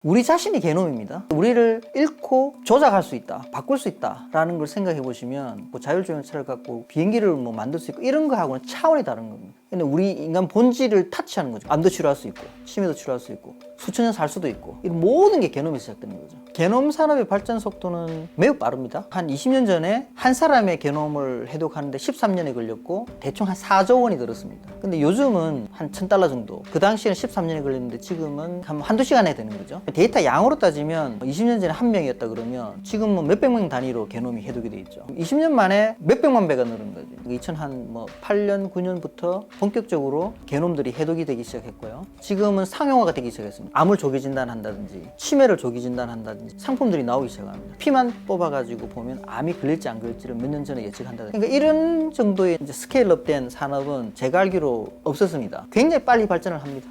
우리 자신이 게놈입니다. 우리를 잃고 조작할 수 있다, 바꿀 수 있다라는 걸 생각해 보시면 뭐 자율주행차를 갖고 비행기를 뭐 만들 수 있고 이런 거하고는 차원이 다른 겁니다. 근데 우리 인간 본질을 타치하는 거죠. 암도 치료할 수 있고 치매도 치료할 수 있고 수천 년 살 수도 있고 이런 모든 게 게놈에서 시작되는 거죠. 게놈 산업의 발전 속도는 매우 빠릅니다. 한 20년 전에 한 사람의 게놈을 해독하는데 13년이 걸렸고 대충 한 4조 원이 들었습니다. 근데 요즘은 한 $1,000 정도. 그 당시에는 13년이 걸렸는데 지금은 한두 시간에 되는 거죠. 데이터 양으로 따지면 20년 전에 한 명이었다 그러면 지금은 몇백 명 단위로 게놈이 해독이 돼 있죠. 20년 만에 몇백만 배가 늘은 거죠. 2008년, 9년부터 본격적으로 게놈들이 해독이 되기 시작했고요. 지금은 상용화가 되기 시작했습니다. 암을 조기 진단한다든지 치매를 조기 진단한다든지 상품들이 나오기 시작합니다. 피만 뽑아가지고 보면 암이 걸릴지 안 걸릴지를 몇 년 전에 예측한다든지. 그러니까 이런 정도의 이제 스케일업된 산업은 제가 알기로 없었습니다. 굉장히 빨리 발전을 합니다.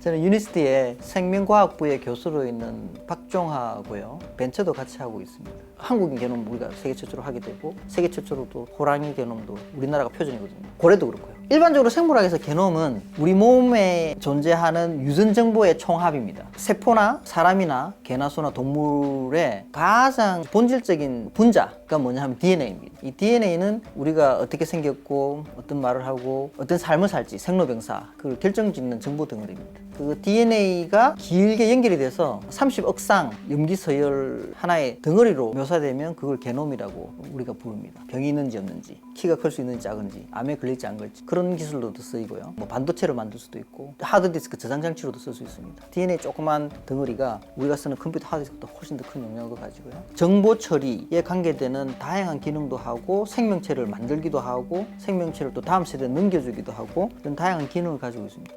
저는 유니스트의 생명과학부의 교수로 있는 박종하고요. 벤처도 같이 하고 있습니다. 한국인 게놈 우리가 세계 최초로 하게 되고 세계 최초로 또 호랑이 게놈도 우리나라가 표준이거든요. 고래도 그렇고요. 일반적으로 생물학에서 게놈은 우리 몸에 존재하는 유전 정보의 총합입니다. 세포나 사람이나 개나 소나 동물의 가장 본질적인 분자가 뭐냐 하면 DNA입니다. 이 DNA는 우리가 어떻게 생겼고 어떤 말을 하고 어떤 삶을 살지 생로병사 그걸 결정짓는 정보 덩어리입니다. 그 DNA가 길게 연결이 돼서 30억 쌍 염기서열 하나의 덩어리로 묘사되면 그걸 게놈이라고 우리가 부릅니다. 병이 있는지 없는지, 키가 클 수 있는지 작은지, 암에 걸릴지 안 걸릴지 그런 기술로도 쓰이고요. 뭐 반도체를 만들 수도 있고 하드디스크 저장 장치로도 쓸 수 있습니다. DNA 조그만 덩어리가 우리가 쓰는 컴퓨터 하드디스크보다 훨씬 더 큰 용량을 가지고요. 정보 처리에 관계되는 다양한 기능도 하고 생명체를 만들기도 하고 생명체를 또 다음 세대에 넘겨주기도 하고 이런 다양한 기능을 가지고 있습니다.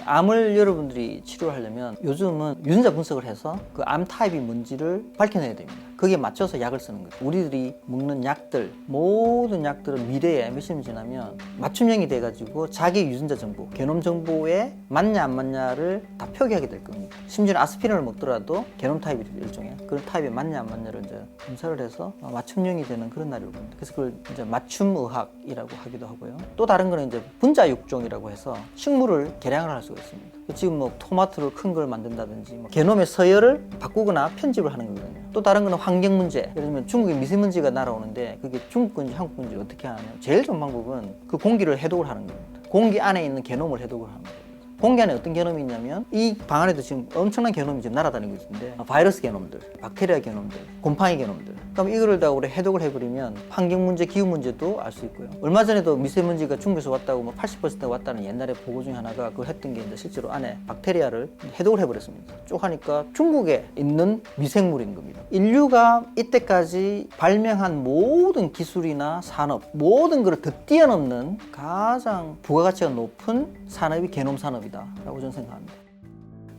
암을 여러분들이 치료를 하려면 요즘은 유전자 분석을 해서 그 암 타입이 뭔지를 밝혀내야 됩니다. 거기에 맞춰서 약을 쓰는 거예요. 우리들이 먹는 약들, 모든 약들은 미래에 몇십 년 지나면 맞춤형이 돼가지고 자기 유전자 정보, 게놈 정보에 맞냐 안 맞냐를 다 표기하게 될 겁니다. 심지어 아스피린을 먹더라도 게놈 타입이 일종의 그런 타입에 맞냐 안 맞냐를 이제 검사를 해서 맞춤형이 되는 그런 날이 올 겁니다. 그래서 그걸 이제 맞춤의학이라고 하기도 하고요. 또 다른 거는 이제 분자 육종이라고 해서 식물을 개량을 할 수가 있습니다. 지금 뭐 토마토를 큰 걸 만든다든지 뭐 게놈의 서열을 바꾸거나 편집을 하는 거거든요. 또 다른 거는 환경 문제. 예를 들면 중국에 미세먼지가 날아오는데 그게 중국 건지 한국 건지 어떻게 하냐. 제일 좋은 방법은 그 공기를 해독을 하는 겁니다. 공기 안에 있는 게놈을 해독을 하는 겁니다. 공기 안에 어떤 게놈이 있냐면 이 방 안에도 지금 엄청난 게놈이 지금 날아다니고 있는데 바이러스 게놈들, 박테리아 게놈들, 곰팡이 게놈들. 그럼 이거를 다 우리 해독을 해버리면 환경 문제, 기후 문제도 알 수 있고요. 얼마 전에도 미세먼지가 중국에서 왔다고 뭐 80%가 왔다는 옛날에 보고 중에 하나가 그걸 했던 게 이제 실제로 안에 박테리아를 해독을 해버렸습니다. 쭉 하니까 중국에 있는 미생물인 겁니다. 인류가 이때까지 발명한 모든 기술이나 산업, 모든 것을 더 뛰어넘는 가장 부가가치가 높은 산업이 게놈 산업이다 라고 저는 생각합니다.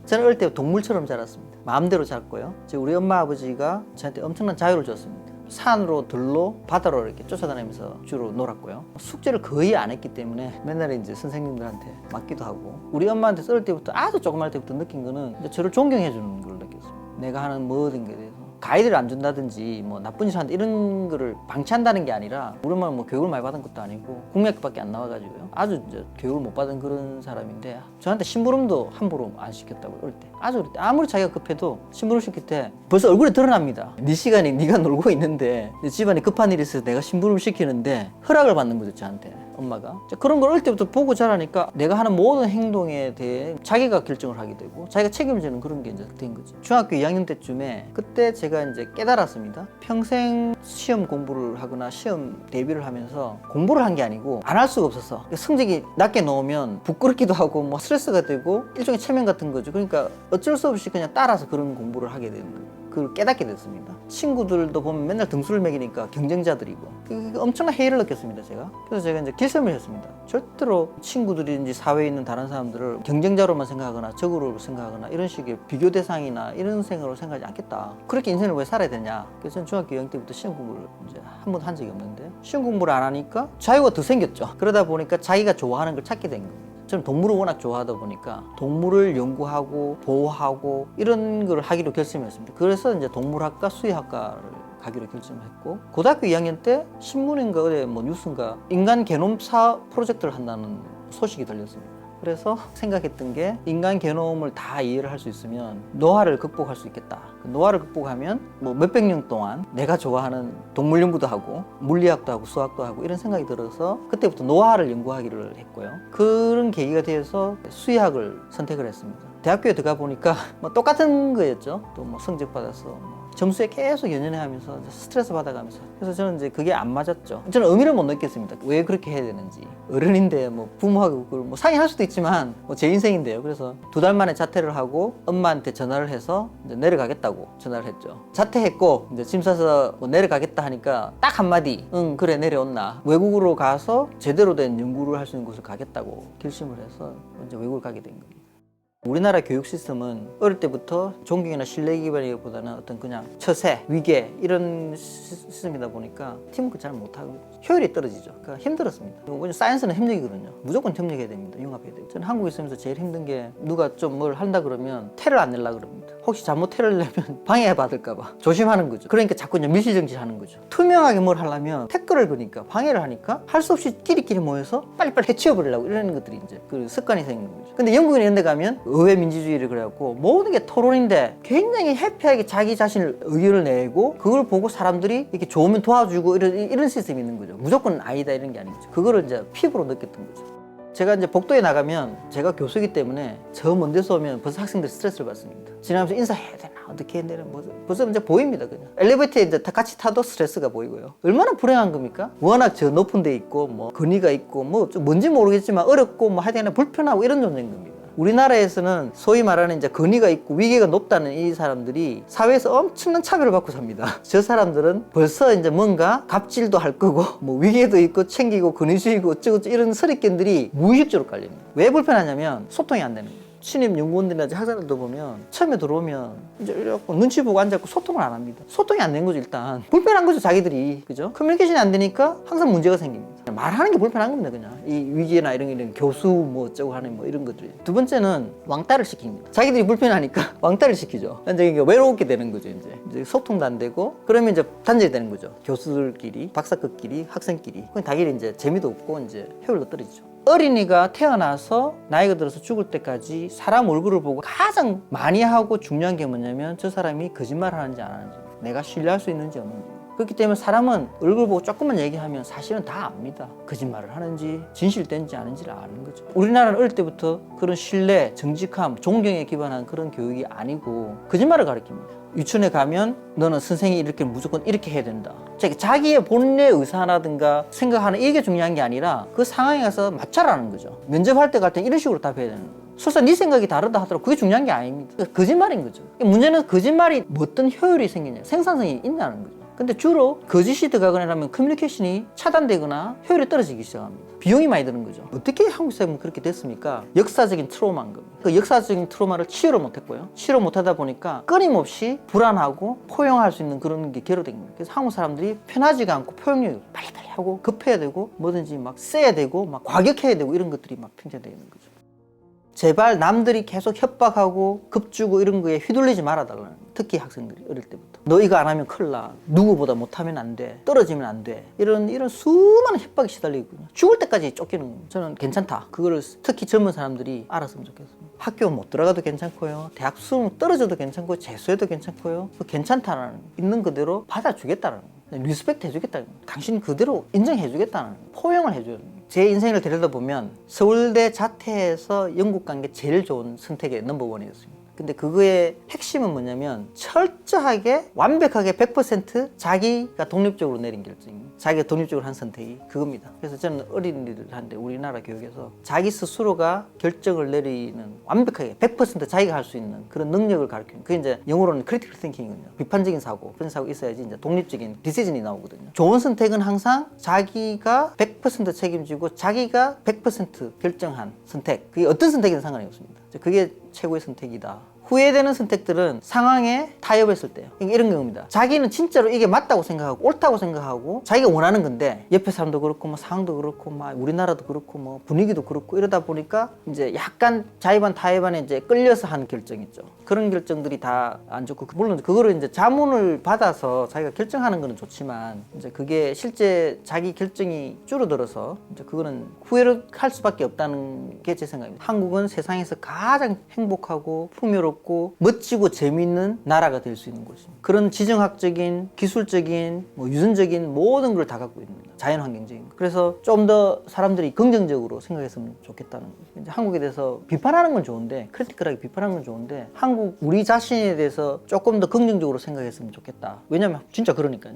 저는 어릴 때 동물처럼 자랐습니다. 마음대로 자랐고요. 우리 엄마 아버지가 저한테 엄청난 자유를 줬습니다. 산으로 들로 바다로 이렇게 쫓아다니면서 주로 놀았고요. 숙제를 거의 안 했기 때문에 맨날 이제 선생님들한테 맡기도 하고 우리 엄마한테 어릴 때부터 아주 조그만 때부터 느낀 거는 이제 저를 존경해 주는 걸 느꼈어요. 내가 하는 모든 것에 대해서 가이드를 안 준다든지 뭐 나쁜 짓을 한다 이런 거를 방치한다는 게 아니라 우리 엄마는 뭐 교육을 많이 받은 것도 아니고 국민학교밖에 안 나와가지고요. 아주 이제 교육을 못 받은 그런 사람인데 저한테 심부름도 함부로 안 시켰다고요. 어릴 때. 아주 어릴 때. 아무리 자기가 급해도 심부름 시킬 때 벌써 얼굴에 드러납니다. 네 시간이 네가 놀고 있는데 집안에 급한 일이 있어서 내가 심부름 시키는데 허락을 받는 거죠. 저한테. 엄마가. 그런 걸 어릴 때부터 보고 자라니까 내가 하는 모든 행동에 대해 자기가 결정을 하게 되고 자기가 책임을 지는 그런 게 이제 된 거죠. 중학교 2학년 때쯤에 그때 제가 이제 깨달았습니다. 평생 시험 공부를 하거나 시험 대비를 하면서 공부를 한 게 아니고 안 할 수가 없어서 성적이 낮게 나오면 부끄럽기도 하고 뭐 스트레스가 되고 일종의 체면 같은 거죠. 그러니까 어쩔 수 없이 그냥 따라서 그런 공부를 하게 되는 거예요. 그걸 깨닫게 됐습니다. 친구들도 보면 맨날 등수를 매기니까 경쟁자들이고 엄청난 해이를 느꼈습니다. 제가. 그래서 제가 이제 결심을 했습니다. 절대로 친구들이든지 사회에 있는 다른 사람들을 경쟁자로만 생각하거나 적으로 생각하거나 이런 식의 비교 대상이나 이런 생각으로 생각하지 않겠다. 그렇게 인생을 왜 살아야 되냐. 그래서 저는 중학교 2학년 때부터 시험 공부를 이제 한 번도 한 적이 없는데 시험 공부를 안 하니까 자유가 더 생겼죠. 그러다 보니까 자기가 좋아하는 걸 찾게 된 겁니다. 저는 동물을 워낙 좋아하다 보니까 동물을 연구하고 보호하고 이런 걸 하기로 결심했습니다. 그래서 이제 동물학과 수의학과를 가기로 결심했고 고등학교 2학년 때 신문인가 어디 뭐 뉴스인가 인간 게놈 프로젝트를 한다는 소식이 들렸습니다. 그래서 생각했던 게 인간 게놈을 다 이해를 할 수 있으면 노화를 극복할 수 있겠다. 노화를 극복하면 뭐 몇백 년 동안 내가 좋아하는 동물 연구도 하고 물리학도 하고 수학도 하고 이런 생각이 들어서 그때부터 노화를 연구하기를 했고요. 그런 계기가 되어서 수의학을 선택을 했습니다. 대학교에 들어가 보니까 뭐 똑같은 거였죠. 또 뭐 성적 받아서 점수에 계속 연연해하면서 스트레스 받아가면서 그래서 저는 이제 그게 안 맞았죠. 저는 의미를 못 느꼈습니다. 왜 그렇게 해야 되는지. 어른인데 뭐 부모하고 그걸 뭐 상의할 수도 있지만 뭐 제 인생인데요. 그래서 2달 만에 자퇴를 하고 엄마한테 전화를 해서 이제 내려가겠다고 전화를 했죠. 자퇴했고 이제 짐 싸서 뭐 내려가겠다 하니까 딱 한마디 응 그래 내려온나. 외국으로 가서 제대로 된 연구를 할 수 있는 곳을 가겠다고 결심을 해서 이제 외국을 가게 된 겁니다. 우리나라 교육 시스템은 어릴 때부터 존경이나 신뢰 기반이보다는 어떤 그냥 처세, 위계 이런 시스템이다 보니까 팀워크 잘 못하고 효율이 떨어지죠. 그러니까 힘들었습니다. 왜냐면 사이언스는 협력이거든요. 무조건 협력해야 됩니다. 융합해야 돼요. 저는 한국에 있으면서 제일 힘든 게 누가 좀 뭘 한다 그러면 태를 안 내려고 그럽니다. 혹시 잘못 태를 내면 방해받을까 봐 조심하는 거죠. 그러니까 자꾸 이제 밀실정지하는 거죠. 투명하게 뭘 하려면 태클을 거니까 방해를 하니까 할 수 없이 끼리끼리 모여서 빨리빨리 해치워버리려고 이러는 것들이 이제 그 습관이 생기는 거죠. 근데 영국이나 이런 데 가면 의회 민주주의를 그래갖고 모든 게 토론인데 굉장히 해피하게 자기 자신을 의견을 내고 그걸 보고 사람들이 이렇게 좋으면 도와주고 이런 시스템이 있는 거죠. 무조건 아니다 이런 게 아닌 거죠. 그거를 이제 피부로 느꼈던 거죠. 제가 이제 복도에 나가면 제가 교수이기 때문에 저 먼 데서 오면 벌써 학생들이 스트레스를 받습니다. 지나가면서 인사해야 되나 어떻게 해야 되나 뭐 벌써 이제 보입니다. 그냥 엘리베이터에 이제 다 같이 타도 스트레스가 보이고요. 얼마나 불행한 겁니까? 워낙 저 높은 데 있고 뭐 건의가 있고 뭐 좀 뭔지 모르겠지만 어렵고 뭐 하여튼 불편하고 이런 존재인 겁니다. 우리나라에서는 소위 말하는 이제 권위가 있고 위계가 높다는 이 사람들이 사회에서 엄청난 차별을 받고 삽니다. 저 사람들은 벌써 이제 뭔가 갑질도 할 거고 뭐 위계도 있고 챙기고 권위주의고 어쩌고 이런 선입견들이 무의식적으로 깔립니다. 왜 불편하냐면 소통이 안 되는 거예요. 신입 연구원들이나 학생들도 보면 처음에 들어오면 이제 이렇게 눈치 보고 앉아있고 소통을 안 합니다. 소통이 안 된 거죠. 일단 불편한 거죠. 자기들이 그죠? 커뮤니케이션이 안 되니까 항상 문제가 생깁니다. 말하는 게 불편한 겁니다. 그냥 이 위기나 이런 교수 뭐 어쩌고 하는 뭐 이런 것들이. 두 번째는 왕따를 시킵니다. 자기들이 불편하니까 왕따를 시키죠. 이제 외롭게 되는 거죠. 이제 소통도 안 되고 그러면 이제 단절이 되는 거죠. 교수들끼리, 박사급끼리, 학생끼리. 그럼 자기는 이제 재미도 없고 이제 효율도 떨어지죠. 어린이가 태어나서 나이가 들어서 죽을 때까지 사람 얼굴을 보고 가장 많이 하고 중요한 게 뭐냐면 저 사람이 거짓말을 하는지 안 하는지, 내가 신뢰할 수 있는지 없는지. 그렇기 때문에 사람은 얼굴 보고 조금만 얘기하면 사실은 다 압니다. 거짓말을 하는지 진실된지 아닌지를 아는 거죠. 우리나라는 어릴 때부터 그런 신뢰, 정직함, 존경에 기반한 그런 교육이 아니고 거짓말을 가르칩니다. 유치원에 가면 너는 선생이 이렇게 무조건 이렇게 해야 된다. 자기의 본래 의사라든가 생각하는 이게 중요한 게 아니라 그 상황에 가서 맞춰라는 거죠. 면접할 때 갈 때 이런 식으로 답해야 되는 거예요. 설사 네 생각이 다르다 하더라도 그게 중요한 게 아닙니다. 그러니까 거짓말인 거죠. 문제는 거짓말이 어떤 효율이 생기냐, 생산성이 있냐는 거죠. 근데 주로 거짓이 들어가거나 하면 커뮤니케이션이 차단되거나 효율이 떨어지기 시작합니다. 비용이 많이 드는 거죠. 어떻게 한국 사회는 그렇게 됐습니까? 역사적인 트라우마인 겁니다. 그 역사적인 트라우마를 치유를 못했고요. 치유를 못하다 보니까 끊임없이 불안하고 포용할 수 있는 그런 게 결여된 겁니다. 그래서 한국 사람들이 편하지가 않고 포용력이 빨리빨리 하고 급해야 되고 뭐든지 막 세야 되고 막 과격해야 되고 이런 것들이 막 팽창되는 거죠. 제발 남들이 계속 협박하고 급주고 이런 거에 휘둘리지 말아달라는 거예요. 특히 학생들이 어릴 때부터. 너 이거 안 하면 큰일 나. 누구보다 못하면 안 돼. 떨어지면 안 돼. 이런 수많은 협박이 시달리거든요. 죽을 때까지 쫓기는 거예요. 저는 괜찮다. 그거를 특히 젊은 사람들이 알았으면 좋겠습니다. 학교 못 들어가도 괜찮고요. 대학 수능 떨어져도 괜찮고 재수해도 괜찮고요. 괜찮다는 있는 그대로 받아주겠다는 거예요. 리스펙트 해주겠다는 거예요. 당신 그대로 인정해주겠다는 거예요. 포용을 해줘야 돼요. 제 인생을 들여다보면 서울대 자퇴해서 영국 간 게 제일 좋은 선택의 넘버원이었습니다. 근데 그거의 핵심은 뭐냐면 철저하게 완벽하게 100% 자기가 독립적으로 내린 결정입니다. 자기가 독립적으로 한 선택이 그겁니다. 그래서 저는 어린이들한테 우리나라 교육에서 자기 스스로가 결정을 내리는 완벽하게 100% 자기가 할 수 있는 그런 능력을 가르치는, 그게 이제 영어로는 크리티컬 띵킹이거든요. 비판적인 사고, 그런 사고 있어야지 이제 독립적인 디시전이 나오거든요. 좋은 선택은 항상 자기가 100% 책임지고 자기가 100% 결정한 선택. 그게 어떤 선택이든 상관이 없습니다. 그게 최고의 선택이다. 후회되는 선택들은 상황에 타협했을 때요. 이런 경우입니다. 자기는 진짜로 이게 맞다고 생각하고 옳다고 생각하고 자기가 원하는 건데 옆에 사람도 그렇고 뭐 상황도 그렇고 막 우리나라도 그렇고 뭐 분위기도 그렇고 이러다 보니까 이제 약간 자의반 타의반에 이제 끌려서 한 결정이죠. 그런 결정들이 다 안 좋고 물론 그거를 이제 자문을 받아서 자기가 결정하는 거는 좋지만 이제 그게 실제 자기 결정이 줄어들어서 이제 그거는 후회를 할 수밖에 없다는 게 제 생각입니다. 한국은 세상에서 가장 행복하고 풍요롭고 멋지고 재미있는 나라가 될 수 있는 곳입니다. 그런 지정학적인, 기술적인, 뭐 유전적인 모든 걸 다 갖고 있습니다. 자연환경적인 거. 그래서 좀 더 사람들이 긍정적으로 생각했으면 좋겠다는 거죠. 이제 한국에 대해서 비판하는 건 좋은데, 크리티컬하게 비판하는 건 좋은데 우리 자신에 대해서 조금 더 긍정적으로 생각했으면 좋겠다. 왜냐면 진짜 그러니까요.